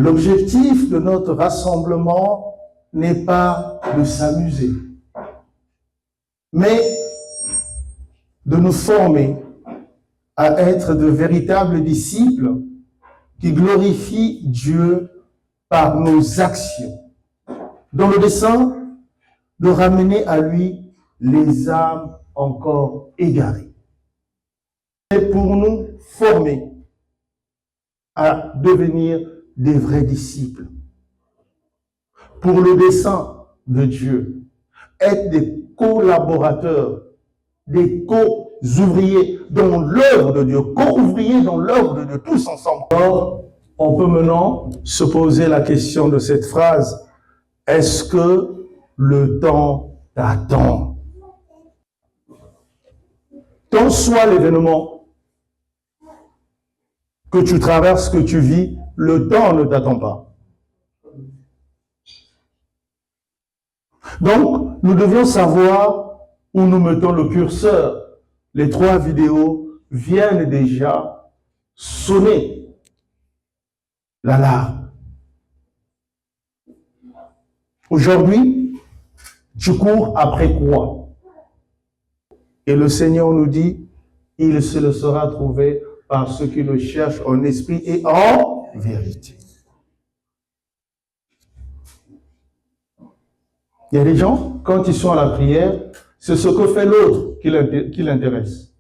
L'objectif de notre rassemblement n'est pas de s'amuser, mais de nous former à être de véritables disciples qui glorifient Dieu par nos actions, dans le dessein de ramener à lui les âmes encore égarées. Et pour nous former à devenir des vrais disciples, pour le dessein de Dieu, être des collaborateurs, des co-ouvriers dans l'œuvre de Dieu, co-ouvriers dans l'œuvre de Dieu, tous ensemble. Alors, on peut maintenant se poser la question de cette phrase, est-ce que le temps t'attend? Quel soit l'événement que tu traverses, que tu vis, le temps ne t'attend pas. Donc, nous devions savoir où nous mettons le curseur. Les 3 vidéos viennent déjà sonner l'alarme. Aujourd'hui, tu cours après quoi? Et le Seigneur nous dit, il se le sera trouvé par ceux qui le cherchent en esprit et en vérité. Il y a des gens, quand ils sont à la prière, c'est ce que fait l'autre qui l'intéresse.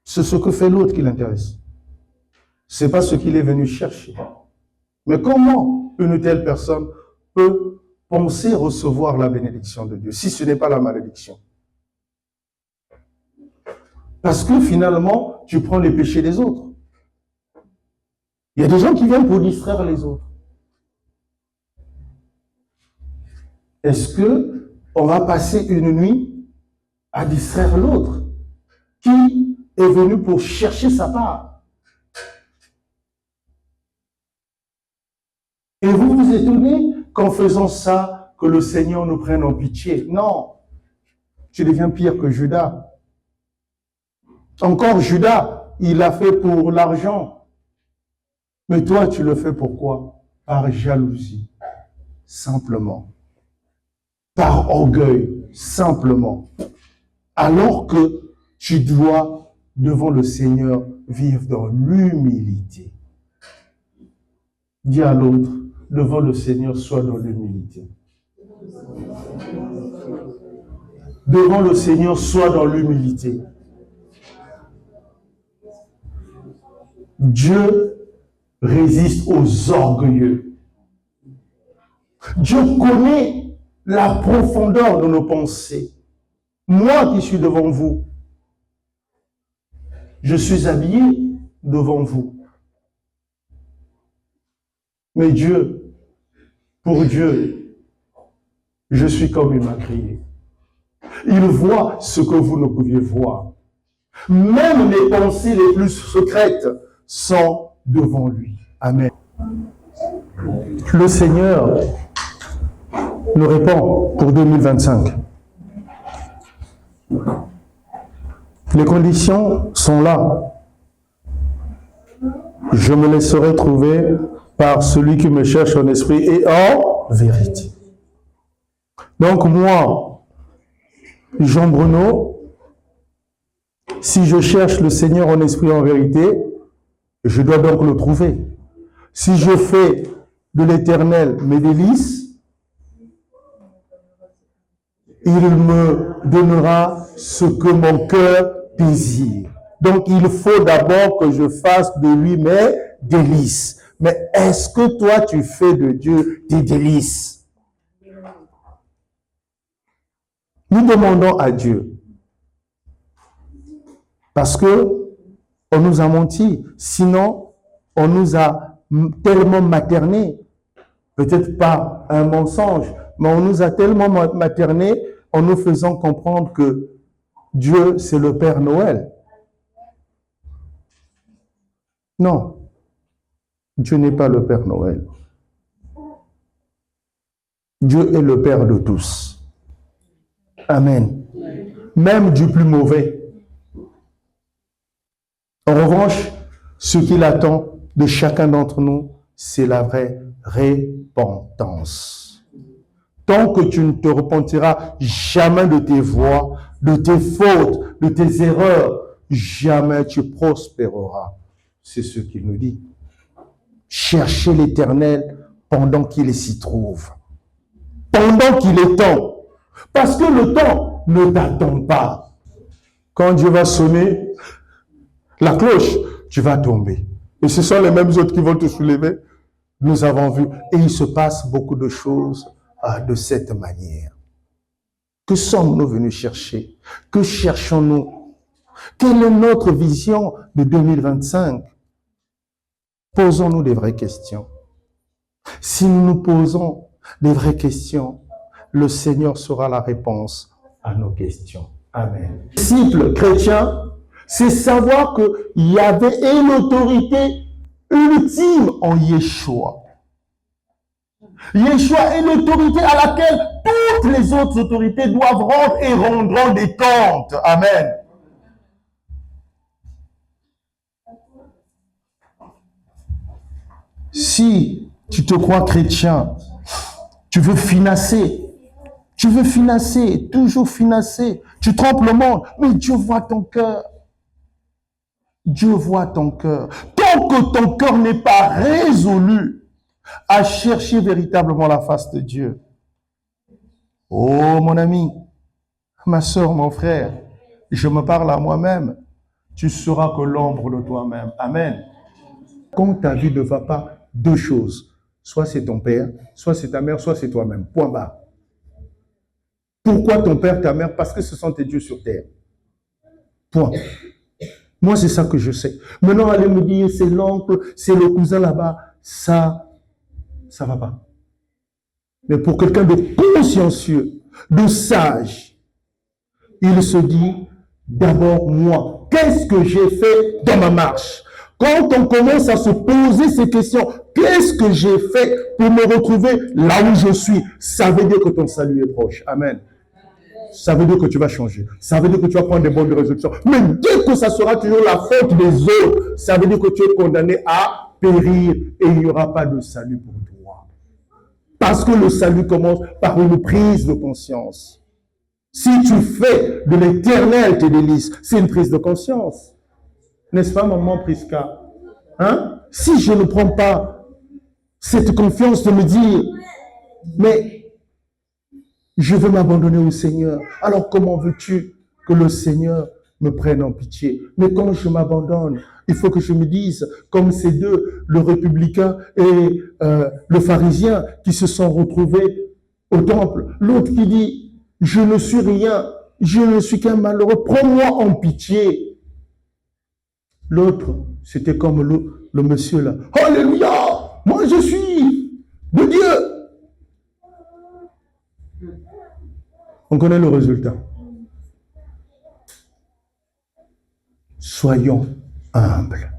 C'est ce que fait l'autre qui l'intéresse. Ce n'est pas ce qu'il est venu chercher. Mais comment une telle personne peut penser recevoir la bénédiction de Dieu, si ce n'est pas la malédiction? Parce que finalement, tu prends les péchés des autres. Il y a des gens qui viennent pour distraire les autres. Est-ce que on va passer une nuit à distraire l'autre qui est venu pour chercher sa part? Et vous vous étonnez qu'en faisant ça, que le Seigneur nous prenne en pitié? Non, tu deviens pire que Judas. Encore Judas, il l'a fait pour l'argent. Mais toi, tu le fais pourquoi? Par jalousie, simplement. Par orgueil, simplement. Alors que tu dois, devant le Seigneur, vivre dans l'humilité. Dis à l'autre, devant le Seigneur, sois dans l'humilité. Devant le Seigneur, sois dans l'humilité. Dieu résiste aux orgueilleux. Dieu connaît la profondeur de nos pensées. Moi qui suis devant vous, je suis habillé devant vous. Mais Dieu, pour Dieu, je suis comme il m'a créé. Il voit ce que vous ne pouviez voir. Même les pensées les plus secrètes sont devant lui. Amen. Le Seigneur nous répond pour 2025. Les conditions sont là. Je me laisserai trouver par celui qui me cherche en esprit et en vérité. Donc moi, Jean Bruno, si je cherche le Seigneur en esprit et en vérité, je dois donc le trouver. Si je fais de l'Éternel mes délices, il me donnera ce que mon cœur désire. Donc il faut d'abord que je fasse de lui mes délices. Mais est-ce que toi tu fais de Dieu tes délices? Nous demandons à Dieu. Parce que on nous a menti. Sinon, on nous a tellement maternés. Peut-être pas un mensonge, mais on nous a tellement maternés en nous faisant comprendre que Dieu, c'est le Père Noël. Non. Dieu n'est pas le Père Noël. Dieu est le Père de tous. Amen. Même du plus mauvais. En revanche, ce qu'il attend, de chacun d'entre nous, c'est la vraie repentance. Tant que tu ne te repentiras jamais de tes voies, de tes fautes, de tes erreurs, jamais tu prospéreras. C'est ce qu'il nous dit. Cherchez l'Éternel pendant qu'il s'y trouve. Pendant qu'il est temps. Parce que le temps ne t'attend pas. Quand Dieu va sonner la cloche, tu vas tomber. Et ce sont les mêmes autres qui vont te soulever. Nous avons vu. Et il se passe beaucoup de choses de cette manière. Que sommes-nous venus chercher? Que cherchons-nous? Quelle est notre vision de 2025? Posons-nous des vraies questions. Si nous nous posons des vraies questions, le Seigneur sera la réponse à nos questions. Amen. Disciple chrétien, c'est savoir qu'il y avait une autorité ultime en Yeshua. Yeshua est l'autorité à laquelle toutes les autres autorités doivent rendre et rendront des comptes. Amen. Si tu te crois chrétien, tu veux financer, toujours financer, tu trompes le monde, mais Dieu voit ton cœur. Dieu voit ton cœur. Tant que ton cœur n'est pas résolu à chercher véritablement la face de Dieu. Oh mon ami, ma soeur, mon frère, je me parle à moi-même. Tu seras que l'ombre de toi-même. Amen. Quand ta vie ne va pas, deux choses. Soit c'est ton père, soit c'est ta mère, soit c'est toi-même. Point barre. Pourquoi ton père, ta mère? Parce que ce sont tes dieux sur terre. Point. Moi, c'est ça que je sais. Maintenant, allez me dire, c'est l'oncle, c'est le cousin là-bas. Ça va pas. Mais pour quelqu'un de consciencieux, de sage, il se dit, d'abord moi, qu'est-ce que j'ai fait dans ma marche? Quand on commence à se poser ces questions, qu'est-ce que j'ai fait pour me retrouver là où je suis? Ça veut dire que ton salut est proche. Amen. Ça veut dire que tu vas changer. Ça veut dire que tu vas prendre des bonnes résolutions. Mais dès que ça sera toujours la faute des autres, ça veut dire que tu es condamné à périr et il n'y aura pas de salut pour toi. Parce que le salut commence par une prise de conscience. Si tu fais de l'éternel tes délices, c'est une prise de conscience. N'est-ce pas, maman Prisca? Hein? Si je ne prends pas cette confiance de me dire, mais je veux m'abandonner au Seigneur. Alors comment veux-tu que le Seigneur me prenne en pitié? Mais quand je m'abandonne, il faut que je me dise, comme ces deux, le républicain et le pharisien, qui se sont retrouvés au temple. L'autre qui dit, je ne suis rien, je ne suis qu'un malheureux, prends-moi en pitié. L'autre, c'était comme le monsieur là. Alléluia! Moi je suis de Dieu. On connaît le résultat. Soyons humbles.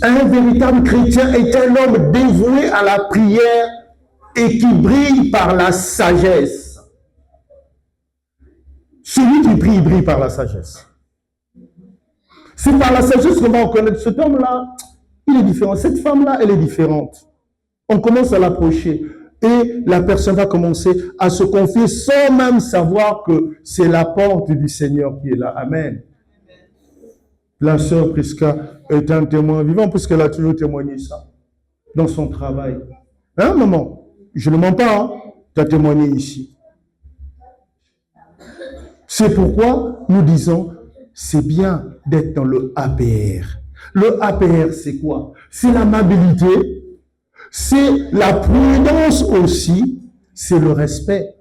Un véritable chrétien est un homme dévoué à la prière et qui brille par la sagesse. Celui qui prie, il brille par la sagesse. C'est par la sagesse qu'on va reconnaître cet homme-là, il est différent. Cette femme-là, elle est différente. On commence à l'approcher. Et la personne va commencer à se confier sans même savoir que c'est la porte du Seigneur qui est là. Amen. La sœur Prisca est un témoin vivant puisqu'elle a toujours témoigné ça dans son travail. Hein, maman? Je ne mens pas, hein? Tu as témoigné ici. C'est pourquoi nous disons, c'est bien d'être dans le APR. Le APR, c'est quoi? C'est l'amabilité. C'est la prudence aussi, c'est le respect.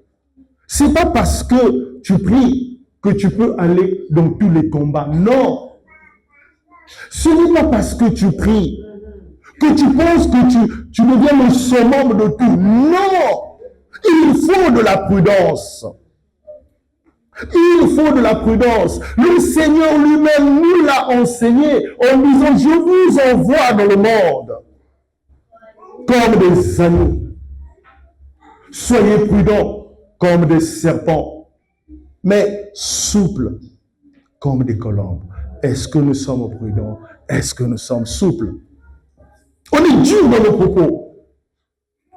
C'est pas parce que tu pries que tu peux aller dans tous les combats. Non. Ce n'est pas parce que tu pries que tu penses que tu deviens le summum de tout. Non. Il faut de la prudence. Il faut de la prudence. Le Seigneur lui-même nous l'a enseigné en disant, je vous envoie dans le monde comme des agneaux. Soyez prudents comme des serpents, mais souples comme des colombes. Est-ce que nous sommes prudents? Est-ce que nous sommes souples? On est dur dans nos propos,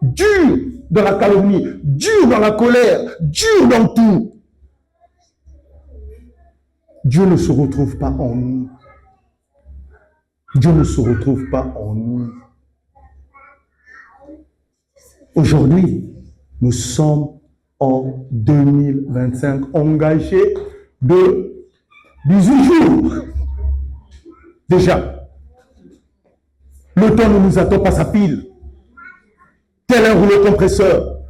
dur dans la calomnie, dur dans la colère, dur dans tout. Dieu ne se retrouve pas en nous. Dieu ne se retrouve pas en nous. Aujourd'hui, nous sommes en 2025, engagés de 18 jours. Déjà, le temps ne nous attend pas sa pile. Tel un rouleau compresseur.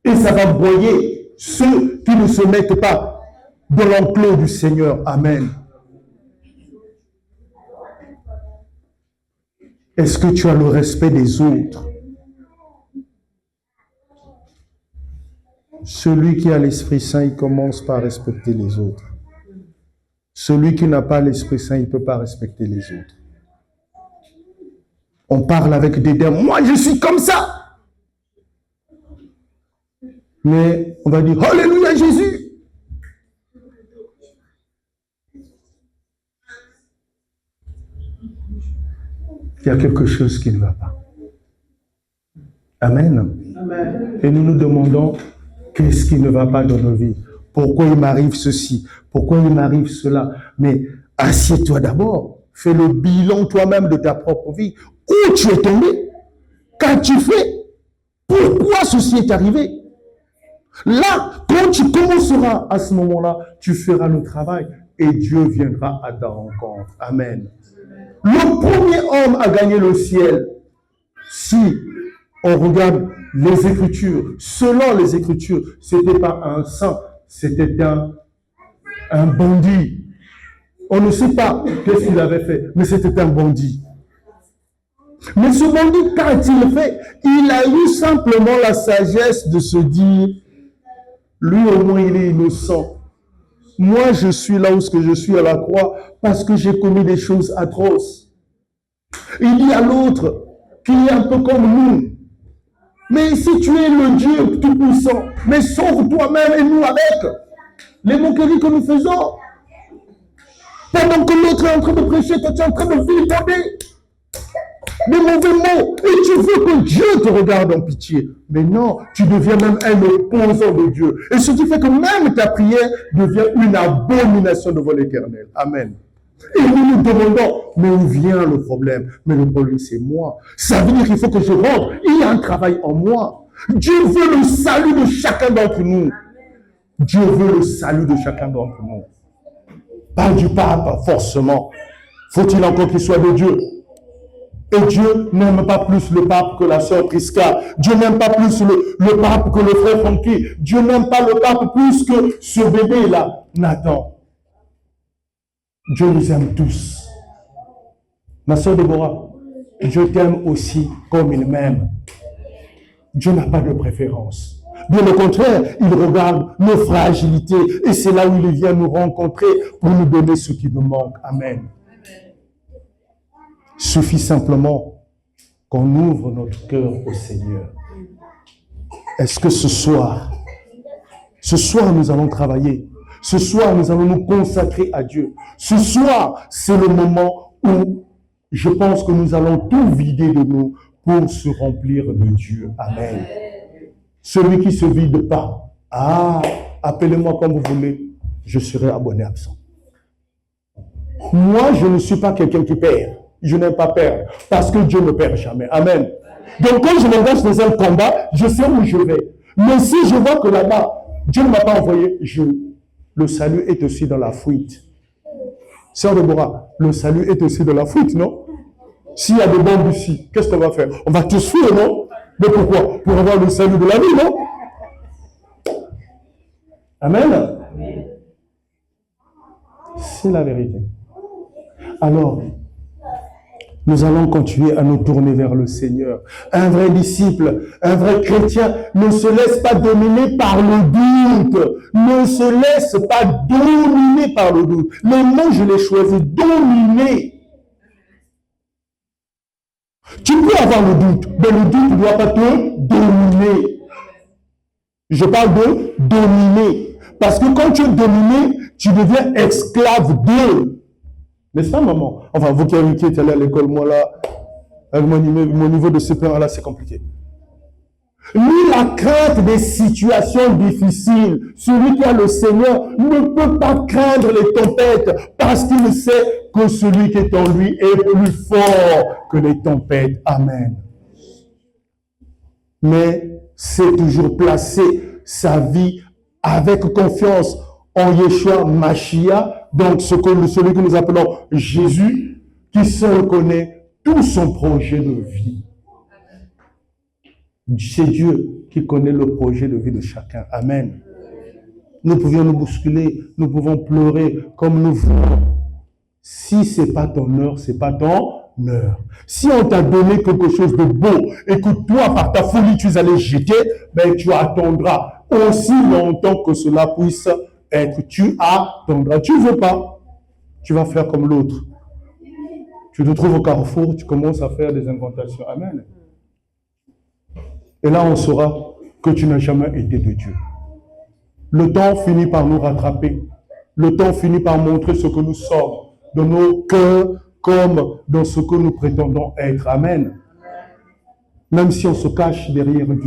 Et ça va broyer ceux qui ne se mettent pas dans l'enclos du Seigneur. Amen. Est-ce que tu as le respect des autres? Celui qui a l'Esprit Saint, il commence par respecter les autres. Celui qui n'a pas l'Esprit Saint, il ne peut pas respecter les autres. On parle avec dédain. Moi, je suis comme ça. Mais on va dire, Alléluia Jésus. Il y a quelque chose qui ne va pas. Amen. Amen. Et nous nous demandons, qu'est-ce qui ne va pas dans nos vies? Pourquoi il m'arrive ceci? Pourquoi il m'arrive cela? Mais assieds-toi d'abord. Fais le bilan toi-même de ta propre vie. Où tu es tombé? Qu'as-tu fait? Pourquoi ceci est arrivé? Là, quand tu commenceras à ce moment-là, tu feras le travail et Dieu viendra à ta rencontre. Amen. Le premier homme à gagner le ciel, si on regarde les Écritures, selon les Écritures, ce n'était pas un saint, c'était un bandit. On ne sait pas qu'est-ce qu'il avait fait, mais c'était un bandit. Mais ce bandit, qu'a-t-il fait? Il a eu simplement la sagesse de se dire, lui au moins il est innocent. Moi je suis là où je suis à la croix parce que j'ai commis des choses atroces. Il y a l'autre qui est un peu comme nous. Mais si tu es le Dieu tout-puissant, mais sauve toi-même et nous avec les moqueries que nous faisons. Pendant que l'autre est en train de prêcher, toi tu es en train de vilipender des mauvais mots. Et tu veux que Dieu te regarde en pitié. Mais non, tu deviens même un opposant de Dieu. Et ce qui fait que même ta prière devient une abomination devant l'Éternel. Amen. Et nous nous demandons, mais où vient le problème? Mais le problème, c'est moi. Ça veut dire qu'il faut que je rentre. Il y a un travail en moi. Dieu veut le salut de chacun d'entre nous. Dieu veut le salut de chacun d'entre nous. Pas du pape, forcément. Faut-il encore qu'il soit de Dieu? Et Dieu n'aime pas plus le pape que la sœur Prisca. Dieu n'aime pas plus le pape que le frère Francky. Dieu n'aime pas le pape plus que ce bébé-là, Nathan. Dieu nous aime tous. Ma sœur Déborah, Dieu t'aime aussi comme il m'aime. Dieu n'a pas de préférence. Bien au contraire, il regarde nos fragilités et c'est là où il vient nous rencontrer pour nous donner ce qui nous manque. Amen. Il suffit simplement qu'on ouvre notre cœur au Seigneur. Est-ce que ce soir nous allons travailler? Ce soir, nous allons nous consacrer à Dieu. Ce soir, c'est le moment où je pense que nous allons tout vider de nous pour se remplir de Dieu. Amen. Celui qui ne se vide pas, appelez-moi comme vous voulez, je serai abonné absent. Moi, je ne suis pas quelqu'un qui perd. Je n'aime pas perdre, parce que Dieu ne perd jamais. Amen. Donc, quand je m'engage dans un combat, je sais où je vais. Mais si je vois que là-bas, Dieu ne m'a pas envoyé, le salut est aussi dans la fuite. Sœur Déborah, le salut est aussi dans la fuite, non? S'il y a des bombes ici, qu'est-ce qu'on va faire? On va tous fuir, non? Mais pourquoi? Pour avoir le salut de la vie, non? Amen. C'est la vérité. Alors, nous allons continuer à nous tourner vers le Seigneur. Un vrai disciple, un vrai chrétien ne se laisse pas dominer par le doute. Ne se laisse pas dominer par le doute. Les mots, je les choisis. Dominer. Tu peux avoir le doute, mais le doute ne doit pas te dominer. Je parle de dominer. Parce que quand tu es dominé, tu deviens esclave d'eux. N'est-ce pas, maman? Enfin, vous qui êtes allé à l'école, moi là, Avec mon niveau de CP1 là, c'est compliqué. Ni la crainte des situations difficiles. Celui qui a le Seigneur ne peut pas craindre les tempêtes parce qu'il sait que celui qui est en lui est plus fort que les tempêtes. Amen. Mais c'est toujours placer sa vie avec confiance en Yeshua Mashiach, donc celui que nous appelons Jésus, qui seul connaît tout son projet de vie. C'est Dieu qui connaît le projet de vie de chacun. Amen. Nous pouvions nous bousculer, nous pouvons pleurer comme nous voulons. Si ce n'est pas ton heure, ce n'est pas ton heure. Si on t'a donné quelque chose de beau et que toi, par ta folie, tu es allé jeter, ben, tu attendras aussi longtemps que cela puisse être. Tu attendras. Tu ne veux pas, tu vas faire comme l'autre. Tu te trouves au carrefour, tu commences à faire des incantations. Amen. Et là, on saura que tu n'as jamais été de Dieu. Le temps finit par nous rattraper. Le temps finit par montrer ce que nous sommes, dans nos cœurs, comme dans ce que nous prétendons être. Amen. Même si on se cache derrière Dieu.